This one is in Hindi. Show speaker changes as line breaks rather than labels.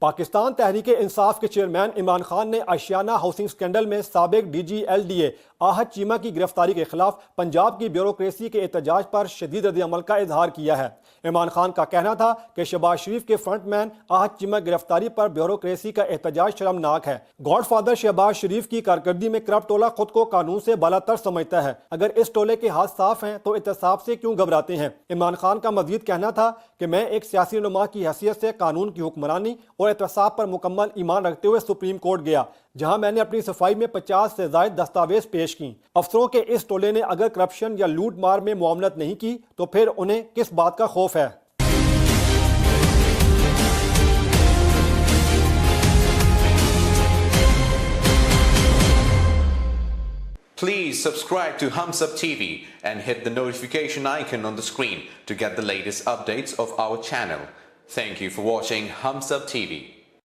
पाकिस्तान तहरीक इंसाफ के चेयरमैन इमरान खान ने आशियाना हाउसिंग स्कैंडल में साबिक DGLDA आहत चीमा की गिरफ्तारी के खिलाफ पंजाब की ब्यूरोक्रेसी के एहतजाज पर शदीद रद्द-ए-अमल का इजहार किया है। इमरान खान का कहना था कि शहबाज शरीफ के फ्रंटमैन आहत चीमा गिरफ्तारी पर ब्यूरोक्रेसी का एहतजाज शर्मनाक है। गॉडफादर शहबाज शरीफ की कारकर्दगी में करप्ट टोला खुद को कानून से बालातर समझता है। अगर इस टोले के हाथ साफ हैं तो एहतसाब से क्यों घबराते हैं। इमरान खान का मजीद कहना था कि मैं एक सियासी नुमा की हैसियत से कानून की हुक्मरानी और एहतसाब पर मुकम्मल ईमान रखते हुए सुप्रीम कोर्ट गया, जहां मैंने अपनी सफाई में 50 से ज्यादा दस्तावेज पेश की। अफसरों के इस टोले ने अगर करप्शन या लूट मार में मुआमलत नहीं की तो फिर उन्हें किस बात का खौफ है।
Please subscribe to Hums Up TV and hit the notification icon on the screen to get the latest updates of our channel. Thank you for watching Hums Up TV.